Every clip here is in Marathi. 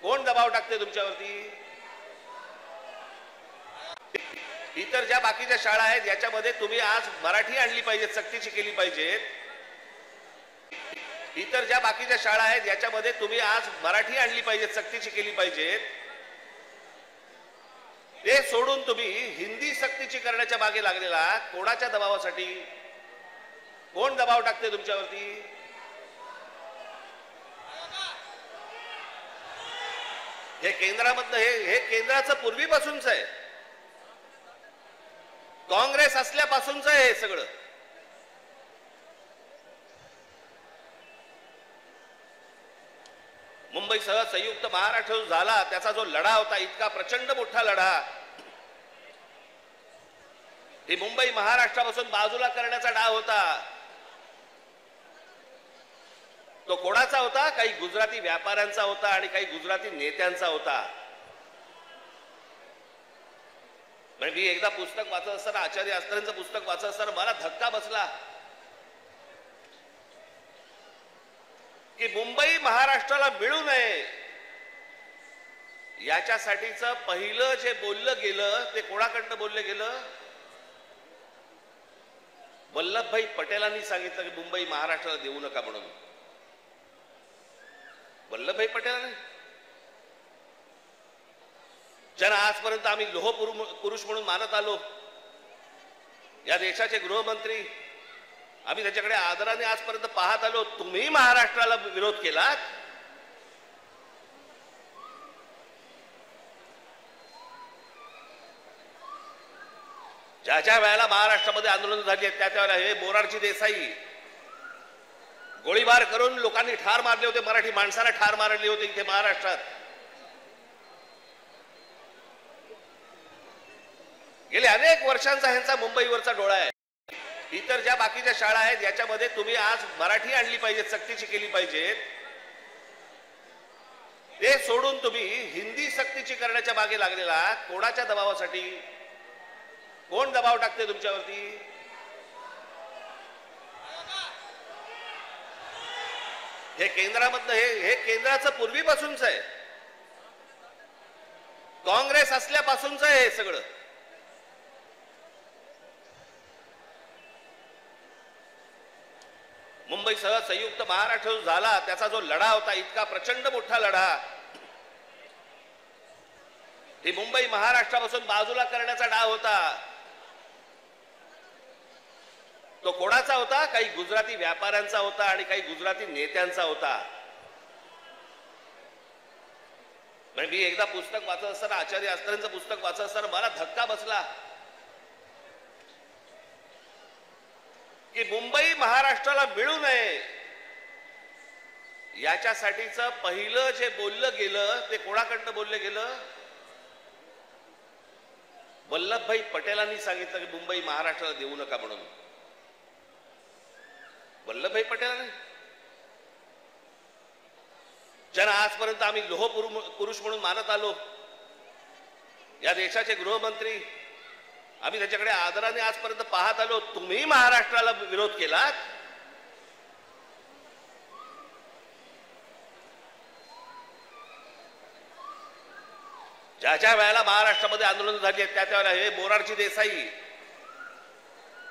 कोण दबाव टाकते तुमच्यावरती? इतर ज्या बाकीच्या शाळा आहेत याच्यामध्ये तुम्ही आज मराठी आणली पाहिजे, सक्तीची केली पाहिजे. इतर ज्या बाकीच्या शाळा आहेत याच्यामध्ये तुम्ही आज मराठी आणली पाहिजे, सक्तीची केली पाहिजे. ते सोडून तुम्ही हिंदी सक्तीची करण्याच्या मागे लागलेला कोणाच्या दबावासाठी? कोण दबाव टाकते तुमच्यावरती? हे केंद्रामधलं हे केंद्राचं पूर्वीपासूनच आहे, काँग्रेस असल्यापासूनच आहे हे सगळं. मुंबईसह संयुक्त महाराष्ट्र झाला त्याचा जो लढा होता, इतका प्रचंड मोठा लढा, ही मुंबई महाराष्ट्रापासून बाजूला करण्याचा डाव होता. तो कोणाचा होता? काही गुजराती व्यापाऱ्यांचा होता आणि काही गुजराती नेत्यांचा होता. मी एकदा पुस्तक वाचत असताना, आचार्य अस्त्रांचं पुस्तक वाचत असताना मला धक्का बसला की मुंबई महाराष्ट्राला मिळू नये याच्यासाठीच पहिलं जे बोललं गेलं ते कोणाकडनं बोललं गेलं? वल्लभभाई पटेलांनी सांगितलं की मुंबई महाराष्ट्राला देऊ नका म्हणून. वल्लभभाई पटेलांनी, ज्यांना आजपर्यंत आम्ही लोह पुरुष म्हणून मानत आलो, या देशाचे गृहमंत्री, आम्ही त्याच्याकडे आदराने आजपर्यंत पाहत आलो, तुम्ही महाराष्ट्राला विरोध केलात. ज्या ज्या वेळेला महाराष्ट्रामध्ये आंदोलन झाली त्या त्यावेळेला हे मोरारजी देसाई गोळीबार करून लोकांनी ठार मारले होते, मराठी माणसाला ठार मारले होते इथे महाराष्ट्रात. गेले अनेक वर्षांचा ह्यांचा मुंबईवरचा डोळा आहे. इतर ज्या बाकीच्या शाळा आहेत याच्यामध्ये तुम्ही आज मराठी आणली पाहिजे, सक्तीची केली पाहिजे. ते सोडून तुम्ही हिंदी सक्तीची करण्याच्या मागे लागलेला कोणाच्या दबावासाठी? कोण दबाव टाकते तुमच्यावरती? हे केंद्रामधलं हे केंद्राचं पूर्वीपासूनच आहे, काँग्रेस असल्यापासूनच आहे हे सगळं. मुंबईसह संयुक्त महाराष्ट्र झाला त्याचा जो लढा होता, इतका प्रचंड मोठा लढा, ही मुंबई महाराष्ट्रापासून बाजूला करण्याचा डाव होता. तो कोणाचा होता? काही गुजराती व्यापाऱ्यांचा होता आणि काही गुजराती नेत्यांचा होता. मी एकदा पुस्तक वाचत असताना, आचार्य अस्त्रांचं पुस्तक वाचत असताना मला धक्का बसला की मुंबई महाराष्ट्राला मिळू नये याच्यासाठीच पहिलं जे बोललं गेलं ते कोणाकडनं बोललं गेलं? वल्लभभाई पटेलांनी सांगितलं की मुंबई महाराष्ट्राला देऊ नका म्हणून. वल्लभभाई पटेलांनी, ज्यांना आजपर्यंत आम्ही लोह पुरुष म्हणून मानत आलो, या देशाचे गृहमंत्री, आम्ही त्याच्याकडे आदराने आजपर्यंत पाहत आलो, तुम्ही महाराष्ट्राला विरोध केलात. ज्या ज्या वेळेला महाराष्ट्रामध्ये आंदोलन झाली त्या त्यावेळेला हे मोरारजी देसाई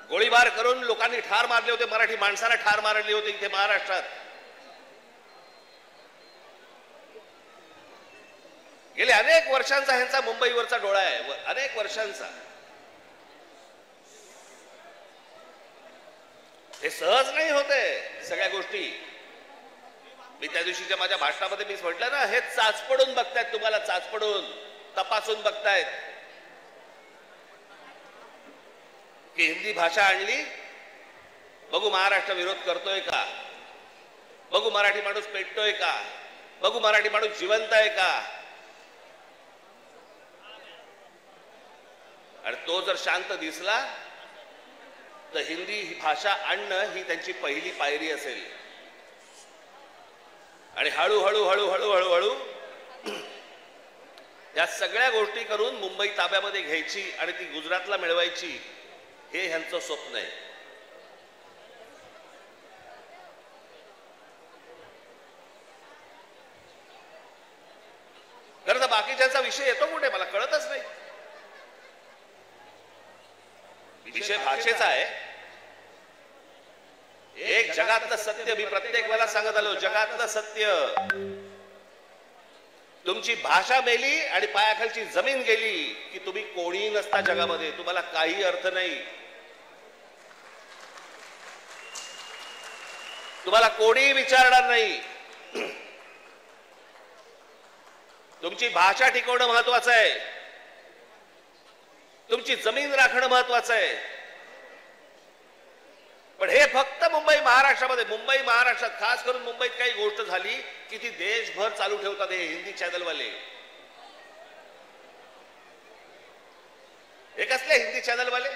गोळीबार करून लोकांनी ठार मारले होते, मराठी माणसाला ठार मारले होते इथे महाराष्ट्रात. गेले अनेक वर्षांचा ह्यांचा मुंबईवरचा डोळा आहे, अनेक वर्षांचा. हे सहज नाही होते सगळ्या गोष्टी. मी त्या दिवशीच्या माझ्या भाषणामध्ये मी म्हटलं ना, हे चाचपडून बघतायत, तुम्हाला चाचपडून तपासून बघतायत की हिंदी भाषा आणली, बघू महाराष्ट्र विरोध करतोय का, बघू मराठी माणूस पेटतोय का, बघू मराठी माणूस जिवंत आहे का. आणि तो जर शांत दिसला तर हिंदी भाषा आणणं ही त्यांची पहिली पायरी असेल. आणि हळूहळू हळूहळू हळूहळू या सगळ्या गोष्टी करून मुंबई ताब्यामध्ये घ्यायची आणि ती गुजरातला मिळवायची, हे ह्यांचं स्वप्न आहे. बाकीच्यांचा विषय येतो कुठे मला कळतच नाही. विषय भाषेचा आहे. एक जगातलं सत्य मी प्रत्येक वेळेला सांगत आलो, जगातलं सत्य, तुमची भाषा मेली आणि पायाखालची जमीन गेली की तुम्ही कोणी नसता जगामध्ये, तुम्हाला काही अर्थ नाही. तुम्हाला कोणी विचारणार नाही. तुमची भाषा टिकवणं महत्वाचं आहे, तुमची जमीन राखणं महत्वाचं आहे. पण हे फक्त मुंबई महाराष्ट्रात खास करून मुंबईत काही गोष्ट झाली की ती देशभर चालू ठेवतात हे हिंदी चॅनलवाले. हे कसले हिंदी चॅनलवाले?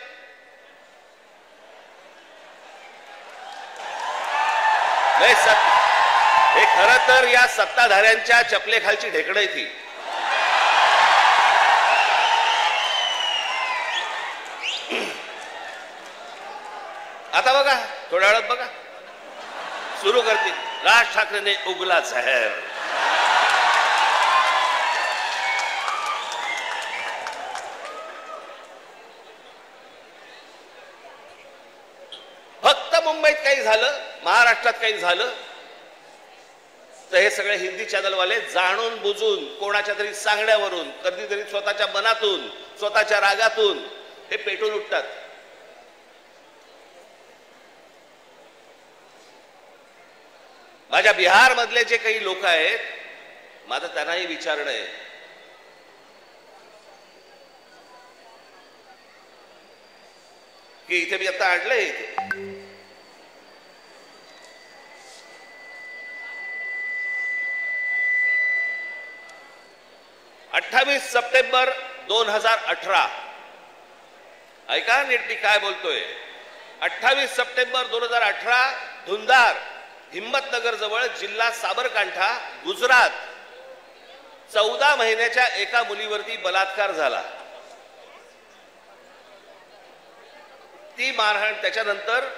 हे खरं तर या सत्ताधाऱ्यांच्या चपलेखालची ढेकणं ती. आता बघा, थोड्या वेळात बघा सुरू करतील, राज ठाकरेने उगला जहर. फक्त मुंबईत काही झालं, महाराष्ट्रात काही झालं तर हे सगळे हिंदी चॅनलवाले जाणून बुजून कोणाच्या तरी सांगण्यावरून, कधीतरी स्वतःच्या मनातून, स्वतःच्या रागातून हे पेटून उठतात. माझ्या बिहार मधले जे काही लोक आहेत, माझं त्यांनाही विचारणं आहे की इथे मी आता आणलंय, इथे 28 सप्टेंबर 2018, ऐका नीट मी काय बोलतोय. 28 सप्टेंबर 2018 धुंदार, हिम्मतनगर जवळ, जिल्हा साबरकांठा, गुजरात, 14 महिन्याच्या एका मुलीवरती बलात्कार झाला. ती मारहाण, त्याच्यानंतर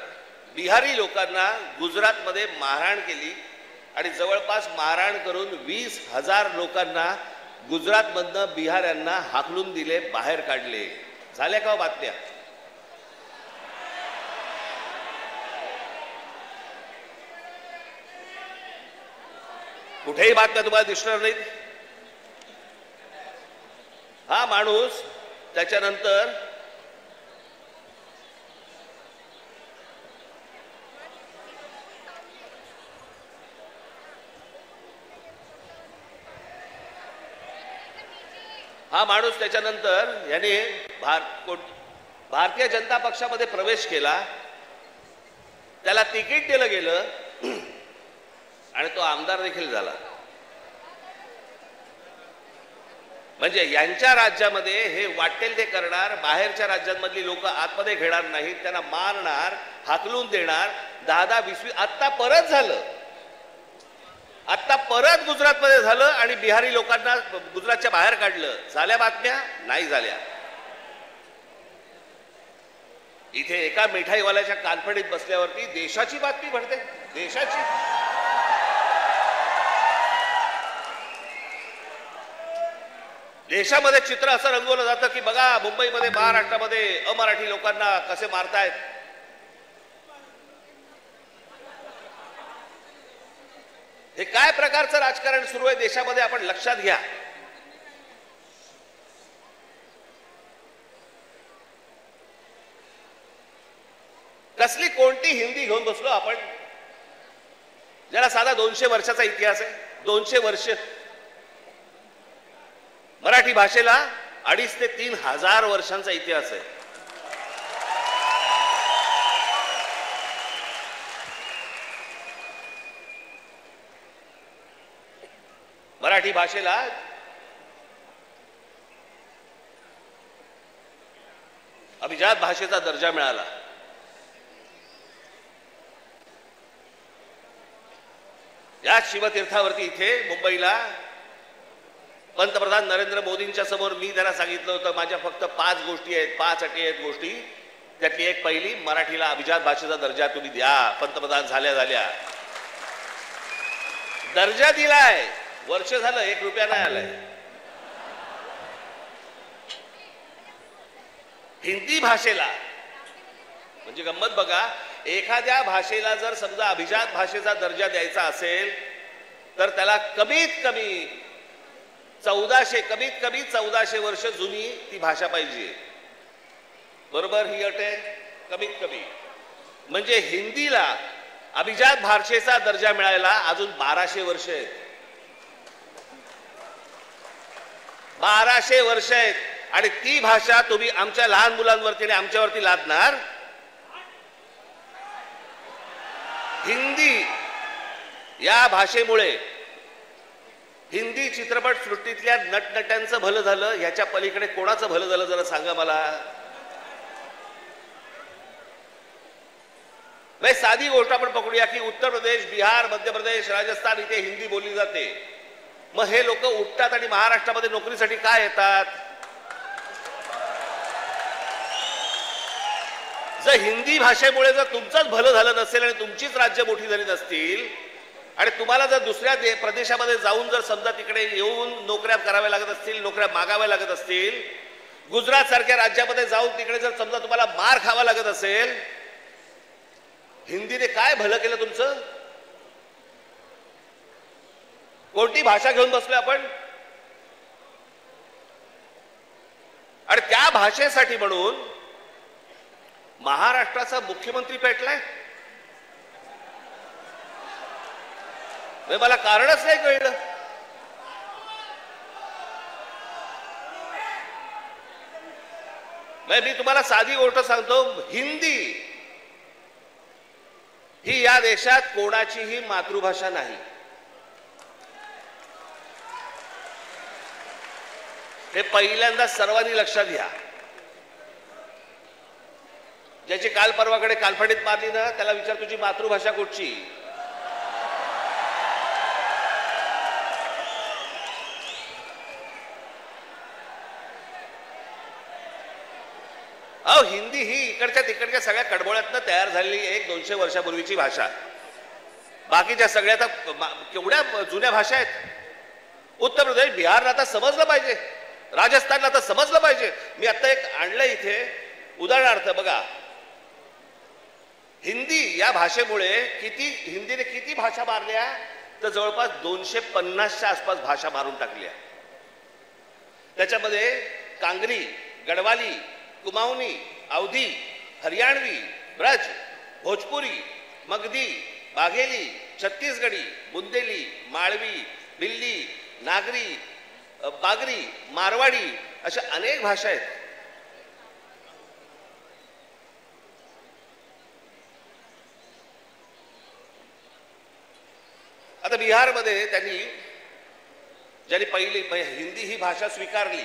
बिहारी लोकांना गुजरातमध्ये मारहाण केली आणि जवळपास मारहाण करून 20,000 लोकांना गुजरातमधनं बिहाऱ्यांना हाकलून दिले, बाहेर काढले. झाल्या का बातम्या? कुठेही बातम्या तुम्हाला दिसणार नाहीत. हा माणूस त्याच्यानंतर याने भारतीय जनता पक्षामध्ये प्रवेश केला, त्याला तिकीट दिलं गेलं आणि तो आमदार देखील झाला. म्हणजे यांच्या राज्यामध्ये हे वाटेल ते करणार, बाहेरच्या राज्यांमधली लोक आतमध्ये घेणार नाहीत, त्यांना मारणार, हाकलून देणार. 10-20 आता परत झालं, आता परत गुजरातमध्ये झालं आणि बिहारी लोकांना गुजरातच्या बाहेर काढलं. झाल्या बातम्या? नाही झाल्या. इथे एका मिठाईवाल्याच्या कानफडीत बसल्यावरती देशाची बातमी भरते, देशाची. देशामध्ये चित्र असं रंगवलं जातं की बघा मुंबईमध्ये, महाराष्ट्रामध्ये अमराठी लोकांना कसे मारतायत. हे काय प्रकारचं राजकारण सुरू आहे देशामध्ये, आपण लक्षात घ्या. कसली कोणती हिंदी घेऊन बसलो आपण, ज्याला साधा 200 वर्षाचा इतिहास आहे. 200 वर्ष. मराठी भाषेला 2,500 ते 3,000 वर्षांचा इतिहास आहे. मराठी भाषेला अभिजात भाषेचा दर्जा मिळाला. या शिवतीर्थावरती इथे मुंबईला पंतप्रधान नरेंद्र मोदींच्या समोर मी त्यांना सांगितलं होतं, माझ्या फक्त 5 गोष्टी आहेत, 5 अटी आहेत गोष्टी. त्यातली एक पहिली, मराठीला अभिजात भाषेचा दर्जा तुम्ही द्या. पंतप्रधान झाल्या दर्जा दिलाय, वर्ष झालं, 1 रुपया नाही आलाय. हिंदी भाषेला म्हणजे गंमत बघा, एखाद्या भाषेला जर समजा अभिजात भाषेचा दर्जा द्यायचा असेल तर त्याला कमीत कमी 1400 वर्ष जुनी ती भाषा पाहिजे. बरोबर, ही अट आहे कमीत कमी. म्हणजे हिंदीला अभिजात भाषेचा दर्जा मिळायला अजून 1200 वर्ष आहेत. 1200 वर्ष आहेत आणि ती भाषा तुम्ही आमच्या लहान मुलांवरती आणि आमच्यावरती लादणार. हिंदी या भाषेमुळे हिंदी चित्रपट सृष्टीतल्या नटनट्यांचं भलं झालं, ह्याच्या पलीकडे कोणाचं भलं झालं जरा सांगा मला. साधी गोष्ट आपण पकडूया की उत्तर प्रदेश, बिहार, मध्य प्रदेश, राजस्थान इथे हिंदी बोलली जाते. मग हे लोक उठतात आणि महाराष्ट्रामध्ये नोकरीसाठी काय येतात? जर हिंदी भाषेमुळे जर तुमचंच भलं झालं नसेल आणि तुमचीच राज्य मोठी झाली नसतील आणि तुम्हाला जर दुसऱ्या प्रदेशामध्ये जाऊन जर समजा तिकडे येऊन नोकऱ्या कराव्या लागत असतील, नोकऱ्या मागाव्या लागत असतील, गुजरात सारख्या राज्यामध्ये जाऊन तिकडे जर समजा तुम्हाला मार खावा लागत असेल, हिंदीने काय भलं केलं तुमचं? कोणती भाषा घेऊन बसलोय आपण? आणि त्या भाषेसाठी म्हणून महाराष्ट्राचा मुख्यमंत्री पेटलाय. मला कारणच नाही कळलं. मी तुम्हाला साधी गोष्ट सांगतो, हिंदी ही या देशात कोणाचीही मातृभाषा नाही. हे पहिल्यांदा सर्वांनी लक्षात घ्या. ज्याची काल परवाकडे कालफडीत मारली ना, त्याला विचार तुझी मातृभाषा कुठची? अहो, हिंदी ही इकडच्या तिकडच्या सगळ्या कडबोळ्यातनं तयार झालेली 100-200 वर्षापूर्वीची भाषा. बाकीच्या सगळ्या तर केवढ्या जुन्या भाषा आहेत. उत्तर प्रदेश, बिहारला आता समजलं पाहिजे, राजस्थानला आता समजलं पाहिजे. मी आता एक आणलं इथे उदाहरणार्थ बघा. हिंदी या भाषेमुळे हिंदीने किती भाषा मारल्या? तर जवळपास 250च्या आसपास भाषा मारून टाकल्या. त्याच्यामध्ये कांगरी, गडवाली, कुमाऊनी, अवधी, हरियाणवी, ब्रज, भोजपुरी, मगधी, बाघेली, छत्तीसगडी, बुंदेली, माळवी, भिल्ली, नागरी, बागरी, मारवाडी अशा अनेक भाषा आहेत. आता बिहारमध्ये ज्यांनी पहिली हिंदी ही भाषा स्वीकारली,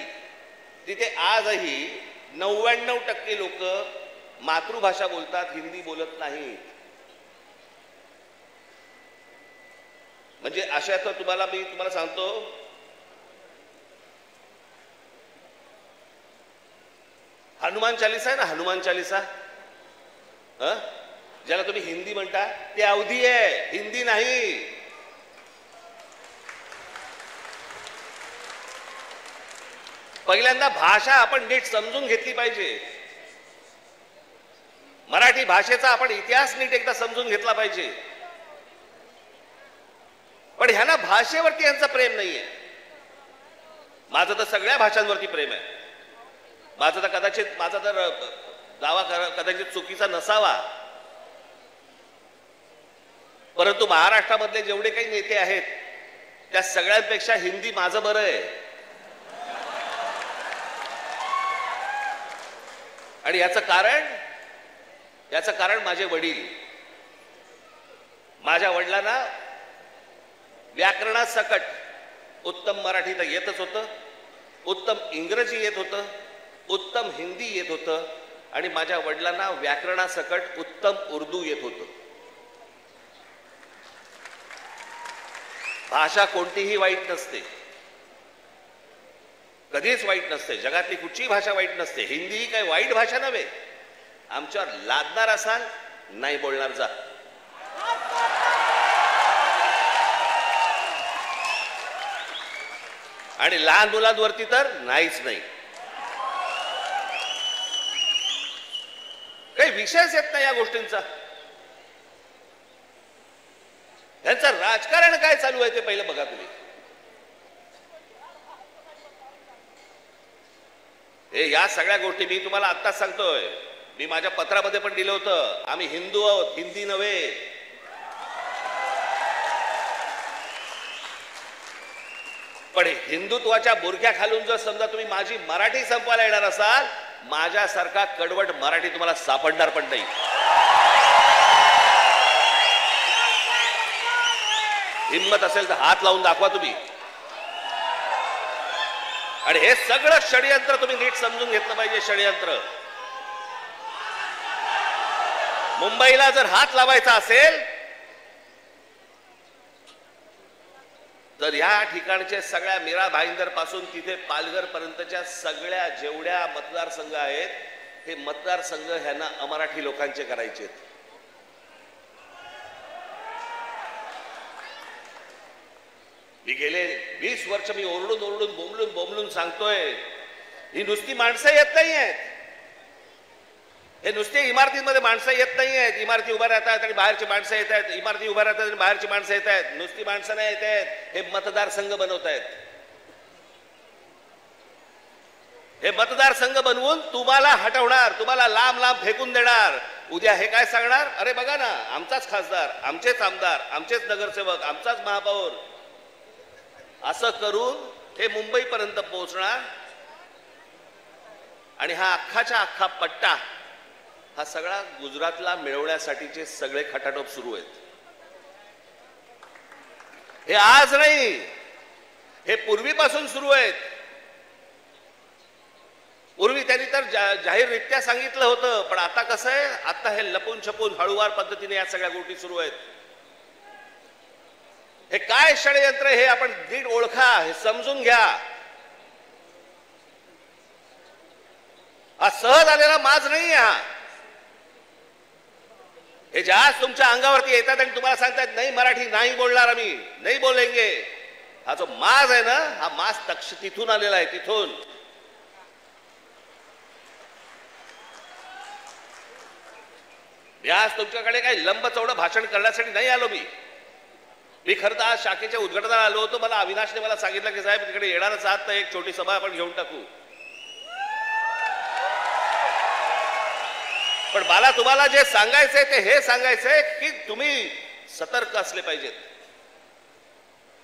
तिथे आजही 99% लोक मातृभाषा बोलतात, हिंदी बोलत नाहीत. म्हणजे अशा तर मी तुम्हाला सांगतो, हनुमान चालीसा आहे ना, हनुमान चालीसा, ज्याला तुम्ही हिंदी म्हणता, ते अवधी आहे, हिंदी नाही. पहिल्यांदा भाषा आपण नीट समजून घेतली पाहिजे. मराठी भाषेचा आपण इतिहास नीट एकदा समजून घेतला पाहिजे. पण ह्यांना भाषेवरती यांचं प्रेम नाहीये. माझं तर सगळ्या भाषांवरती प्रेम आहे. माझा तर दावा कदाचित चुकीचा नसावा, परंतु महाराष्ट्रामधले जेवढे काही नेते आहेत त्या सगळ्यांपेक्षा हिंदी माझं बरं आहे. आणि याचं कारण माझे वडील. माझ्या वडिलांना व्याकरणासकट उत्तम मराठी तर येतच होतं, उत्तम इंग्रजी येत होतं, उत्तम हिंदी येत होतं आणि माझ्या वडिलांना व्याकरणासकट उत्तम उर्दू येत होतं. भाषा कोणतीही वाईट नसते, कधीच वाईट नसते. जगातली कुठचीही भाषा वाईट नसते. हिंदी ही काही वाईट भाषा नव्हे. आमच्यावर लादणार असाल, नाही बोलणार जा. आणि लहान मुलांवरती तर नाहीच नाही. विषयच येत नाही या गोष्टींचा. त्यांचं राजकारण काय चालू आहे ते पहिलं बघा तुम्ही. हे या सगळ्या गोष्टी मी तुम्हाला आत्ताच सांगतोय. मी माझ्या पत्रामध्ये पण दिलं होतं, आम्ही हिंदू आहोत, हिंदी नव्हे. पण हिंदुत्वाच्या बुरख्या खालून जर समजा तुम्ही माझी मराठी संपवायला येणार असाल, माझ्यासारखा कडवट मराठी तुम्हाला सापडणार पण नाही. हिम्मत असेल तर हात लावून दाखवा तुम्ही. आणि हे सगळं षडयंत्र तुम्ही नीट समजून घेतलं पाहिजे. षडयंत्र मुंबईला जर हात लावायचा असेल तर या ठिकाणचे सगळ्या मीरा भाईंदर पासून तिथे पालघर पर्यंतच्या सगळ्या जेवढ्या मतदारसंघ आहेत, हे मतदारसंघ ह्यांना अमराठी लोकांचे करायचे. मी गेले 20 वर्ष मी ओरडून ओरडून बोंबलून बोंबलून सांगतोय, ही नुसती माणसं येत नाही आहेत. हे नुसते इमारतींमध्ये माणसं येत नाही आहेत. इमारती उभ्या राहतात आणि बाहेरची माणसं येत आहेत. इमारती उभ्या राहतात आणि बाहेरची माणसं येत आहेत. नुसती माणसं नाही येत आहेत, हे मतदारसंघ बनवत आहेत. हे मतदारसंघ बनवून तुम्हाला हटवणार, तुम्हाला लांब लांब फेकून देणार. उद्या हे काय सांगणार, अरे बघा ना, आमचाच खासदार, आमचेच आमदार, आमचेच नगरसेवक, आमचाच महापौर. असं करून हे मुंबईपर्यंत पोहोचणार. आणि हा अख्खाच्या अख्खा पट्टा हा सगळा गुजरातला मिळवण्यासाठीचे सगळे खटाटोप सुरू आहेत. हे आज नाही, हे पूर्वीपासून सुरू आहेत. पूर्वी त्यांनी तर जाहीररित्या सांगितलं होतं, पण आता कसं आहे, आता हे लपून छपून हळूवार पद्धतीने या सगळ्या गोष्टी सुरू आहेत. हे काय षडयंत्र हे आपण नीट ओळखा, हे समजून घ्या. हा सहज आलेला माज नाही. हे जास्त तुमच्या अंगावरती येतात आणि तुम्हाला सांगतात नाही मराठी नाही बोलणार, आम्ही नाही बोलेंगे. हा जो माज आहे ना, हा माज तिथून आलेला आहे. तिथून आज तुमच्याकडे काही लंब चौडं भाषण करण्यासाठी नाही आलो मी. खरं तर आज शाखेच्या उद्घाटनाला आलो होतो. मला अविनाशने मला सांगितलं की साहेब तिकडे येणारच आहात तर एक छोटी सभा आपण घेऊन टाकू. पण मला तुम्हाला जे सांगायचंय ते हे सांगायचंय की तुम्ही सतर्क असले पाहिजेत.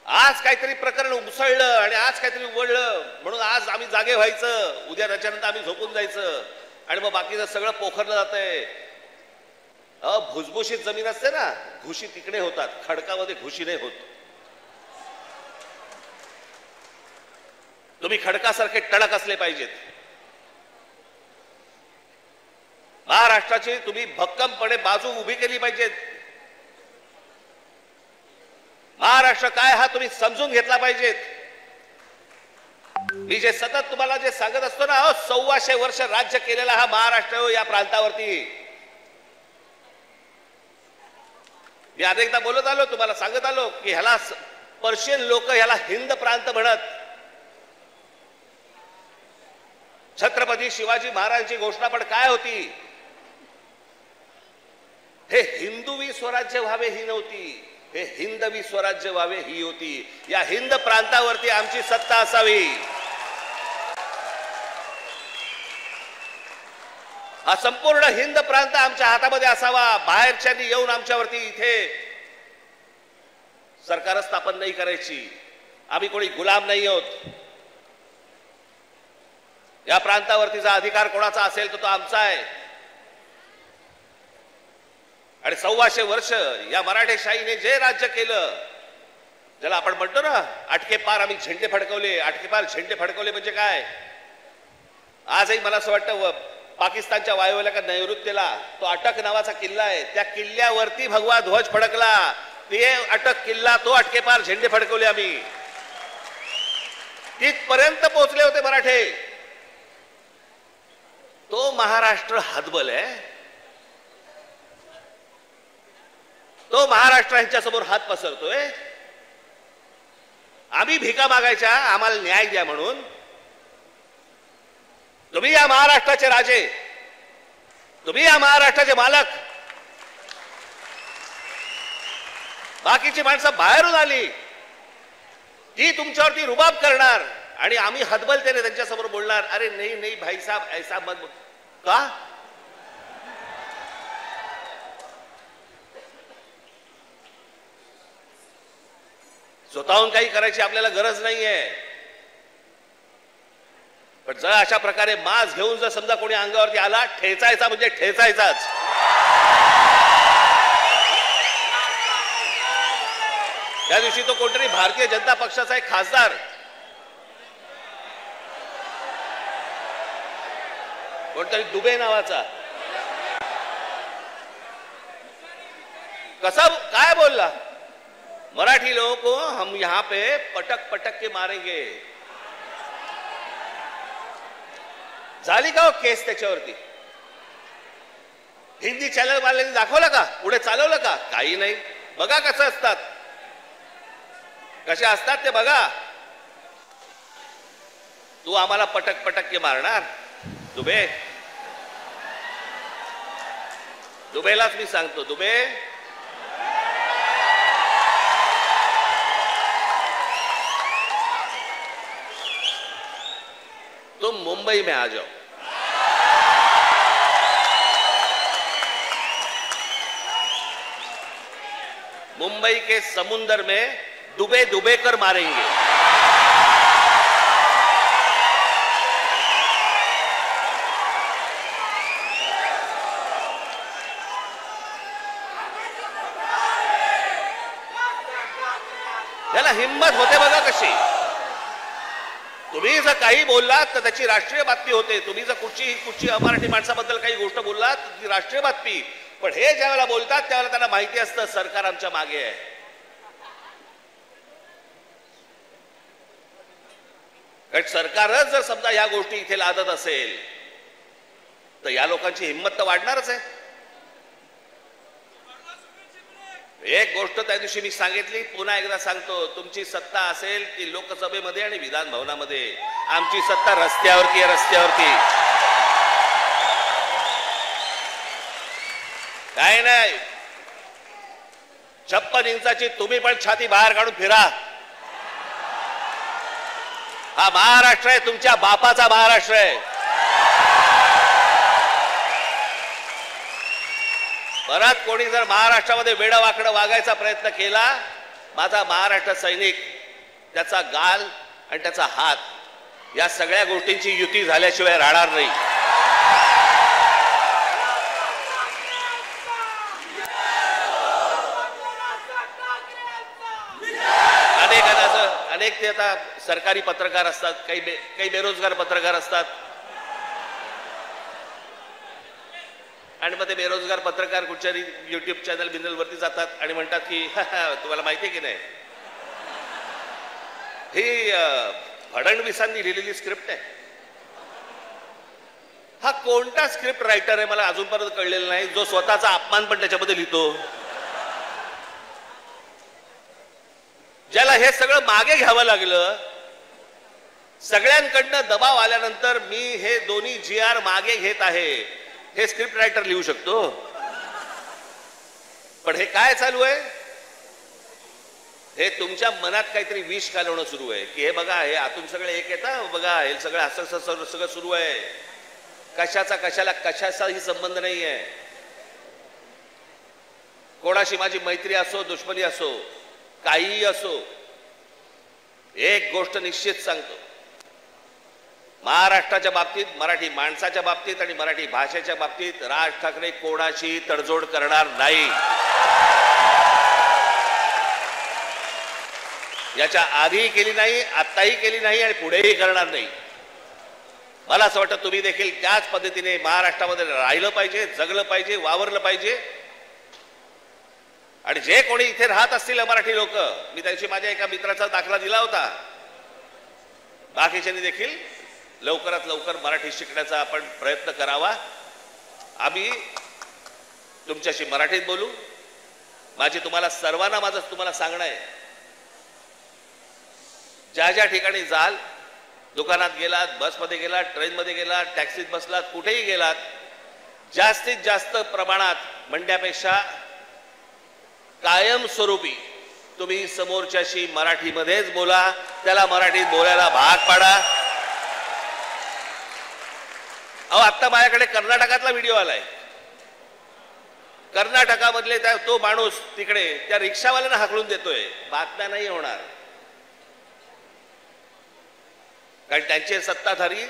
आज काहीतरी प्रकरण उसळलं आणि आज काहीतरी उघडलं म्हणून आज आम्ही जागे व्हायचं, उद्या त्याच्यानंतर आम्ही झोपून जायचं आणि मग बाकीचं सगळं पोखरलं जातंय. भुसभुशीत जमीन असते ना, घुशी तिकडे होतात, खडकामध्ये घुशी नाही होत. तुम्ही खडकासारखे टणक असले पाहिजेत. महाराष्ट्राची तुम्ही भक्कमपणे बाजू उभी केली पाहिजेत. महाराष्ट्र काय हा तुम्ही समजून घेतला पाहिजेत. मी जे सतत तुम्हाला जे सांगत असतो ना, 1400 वर्ष राज्य केलेला हा महाराष्ट्र या प्रांतावरती. मी अनेकदा बोलत आलो, तुम्हाला सांगत आलो की ह्याला पर्शियन लोक ह्याला हिंद प्रांत म्हणत. छत्रपती शिवाजी महाराजांची घोषणा पण काय होती, हे हिंदवी स्वराज्य व्हावे ही नव्हती, हे हिंदवी स्वराज्य व्हावे ही होती. या हिंद प्रांतावरती आमची सत्ता असावी. हा संपूर्ण हिंद प्रांत आमच्या हातामध्ये असावा. बाहेरच्यांनी येऊन आमच्यावरती इथे सरकार स्थापन नाही करायची. आम्ही कोणी गुलाम नाही आहोत. या प्रांतावरतीचा अधिकार कोणाचा असेल तर तो आमचा आहे. आणि 1400 वर्ष या मराठेशाहीने जे राज्य केलं, ज्याला आपण म्हणतो ना अटके पार आम्ही झेंडे फडकवले. अटके पार झेंडे फडकवले म्हणजे काय, आजही मला असं वाटतं पाकिस्तानच्या वायुव्याला का नैऋत्यला तो अटक नावाचा किल्ला आहे, त्या किल्ल्यावरती भगवा ध्वज फडकला. ते अटक किल्ला, तो अटके पार झेंडे फडकवले आम्ही. तिथपर्यंत पोहोचले होते मराठे. तो महाराष्ट्र हतबल आहे. तो महाराष्ट्र यांच्या समोर हात पसरतोय. आम्ही भिका मागायच्या आम्हाला न्याय द्या म्हणून. तुम्ही या महाराष्ट्राचे राजे, तुम्ही या महाराष्ट्राचे मालक. बाकीची माणसं बाहेरून आली ती तुमच्यावरती रुबाब करणार आणि आम्ही हतबलतेने त्यांच्यासमोर बोलणार, अरे नाही नाही भाई साहब ऐसा मत बोल. का स्वतःहून काही करायची आपल्याला गरज नाहीये. पण जर अशा प्रकारे मास्क घेऊन जर समजा कोणी अंगावरती आला, ठेचायचा म्हणजे ठेचायचाच. त्या दिवशी तो कोणतरी भारतीय जनता पक्षाचा एक खासदार, कोणतरी दुबे नावाचा, कसा काय बोलला, मराठी लोगों को हम यहां पे पटक पटक के मारेंगे. झाली का हो केस त्याच्यावरती? हिंदी चॅनल वाल्यांनी दाखवलं का? पुढे चालवलं का? काही नाही. बघा कसं असतात, कसे असतात ते बघा. तू आम्हाला पटक पटक के मारणार दुबे? दुबेलाच मी सांगतो, दुबे तुम मुंबई में आ जाओ. मुंबई के समुंदर में डुबे डुबे कर मारेंगे. त्याला हिम्मत होते बघा कशी. तुम्ही जर काही बोललात तर त्याची राष्ट्रीय बातमी होते. तुम्ही जर कुठची अमराठी माणसाबद्दल काही गोष्ट बोललात ती राष्ट्रीय बातमी. पण हे ज्यावेळेला बोलतात त्यावेळेला त्यांना माहिती असतं सरकार आमच्या मागे आहे. कारण सरकारच जर समजा या गोष्टी इथे लादत असेल तर या लोकांची हिंमत तर वाढणारच आहे. एक गोष्ट त्या दिवशी मी सांगितली, पुन्हा एकदा सांगतो, तुमची सत्ता असेल ती लोकसभेमध्ये आणि विधान भवनामध्ये. आमची सत्ता रस्त्यावरती आहे, रस्त्यावरती. काय नाही, 56 इंचाची तुम्ही पण छाती बाहेर काढून फिरा. हा महाराष्ट्र आहे, तुमच्या बापाचा महाराष्ट्र आहे. परत कोणी जर महाराष्ट्रामध्ये वेडावाकडं वागायचा प्रयत्न केला, माझा महाराष्ट्र सैनिक त्याचा गाल आणि त्याचा हात या सगळ्या गोष्टींची युती झाल्याशिवाय राहणार नाही. अनेक ते आता सरकारी पत्रकार असतात, काही बेरोजगार पत्रकार असतात. आणि मग ते बेरोजगार पत्रकार कुठच्या युट्यूब चॅनल बिनल वरती जातात आणि म्हणतात की तुम्हाला माहिती आहे की नाही, ही फडणवीसांनी लिहिलेली स्क्रिप्ट आहे. हा कोणता स्क्रिप्ट रायटर आहे मला अजूनपर्यंत कळलेला नाही, जो स्वतःचा अपमान पण त्याच्यामध्ये लिहितो. ज्याला हे सगळं मागे घ्यावं लागलं, सगळ्यांकडनं दबाव आल्यानंतर मी हे दोन्ही GR मागे घेत आहे, हे स्क्रिप्ट रायटर लिहू शकतो. पण हे काय चालू आहे? हे तुमच्या मनात काहीतरी विष घालवणं सुरू आहे की हे बघा, हे आतून सगळे एक येतं बघा, हे सगळं असं सगळं सुरू आहे. कशाचा कशाला कशाचाही संबंध नाही आहे. कोणाशी माझी मैत्री असो, दुश्मनी असो, काहीही असो, एक गोष्ट निश्चित सांगतो, महाराष्ट्राच्या बाबतीत, मराठी माणसाच्या बाबतीत आणि मराठी भाषेच्या बाबतीत राज ठाकरे कोणाशी तडजोड करणार नाही. याच्या आधीही केली नाही, आत्ताही केली नाही आणि पुढेही करणार नाही. मला असं वाटतं तुम्ही देखील त्याच पद्धतीने महाराष्ट्रामध्ये राहिलं पाहिजे, जगलं पाहिजे, वावरलं पाहिजे. आणि जे कोणी इथे राहत असतील मराठी लोक, मी त्यांची माझ्या एका मित्राचा दाखला दिला होता, बाकीच्यांनी देखील लवकरात लवकर मराठी शिकण्याचा आपण प्रयत्न करावा. आम्ही तुमच्याशी मराठीत बोलू. माझी तुम्हाला सर्वांना तुम्हाला सांगणं आहे, ज्या ज्या ठिकाणी जाल, दुकानात गेलात, बसमध्ये गेलात, ट्रेनमध्ये गेलात, टॅक्सीत बसलात, कुठेही गेलात, जास्तीत जास्त प्रमाणात म्हणण्यापेक्षा कायमस्वरूपी तुम्ही समोरच्याशी मराठीमध्येच बोला, त्याला मराठीत बोलायला भाग पाडा. अहो आता माझ्याकडे कर्नाटकातला व्हिडिओ आलाय. कर्नाटकामधले तो माणूस तिकडे त्या रिक्षावाल्यांना हाकलून देतोय. बातम्या नाही होणार, कारण त्यांचे सत्ताधारी,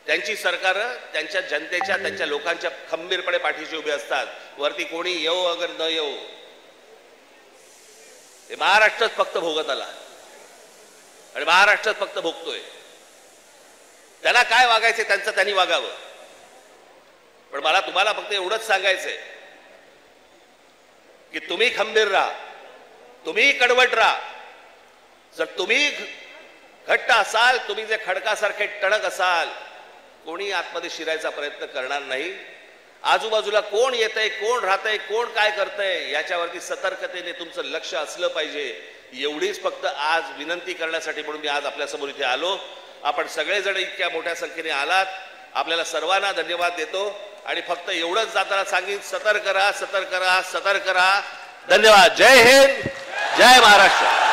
त्यांची सरकार त्यांच्या जनतेच्या, त्यांच्या लोकांच्या खंबीरपणे पाठीशी उभे असतात. वरती कोणी येऊ अगर न येऊ, हे महाराष्ट्रात फक्त भोगत आला आणि महाराष्ट्रात फक्त भोगतोय. त्यांना काय वागायचे त्यांचं त्यांनी वागावं. पण मला तुम्हाला फक्त एवढंच सांगायचंय की तुम्ही खंबीर राहा, तुम्ही कडवट राहा. जर तुम्ही घट्ट असाल, तुम्ही जे खडकासारखे टणक असाल, कोणी आतमध्ये शिरायचा प्रयत्न करणार नाही. आजूबाजूला कोण येतंय, कोण राहतंय, कोण काय करतंय याच्यावरती सतर्कतेने तुमचं लक्ष असलं पाहिजे. एवढीच फक्त आज विनंती करण्यासाठी म्हणून मी आज आपल्यासमोर इथे आलो. आपण सगळेजण इतक्या मोठ्या संख्येने आलात, आपल्याला सर्वांना धन्यवाद देतो. आणि फक्त एवढंच जाताना सांगेन, सतर्क राहा, सतर्क राहा, सतर्क राहा. धन्यवाद. जय हिंद, जय महाराष्ट्र.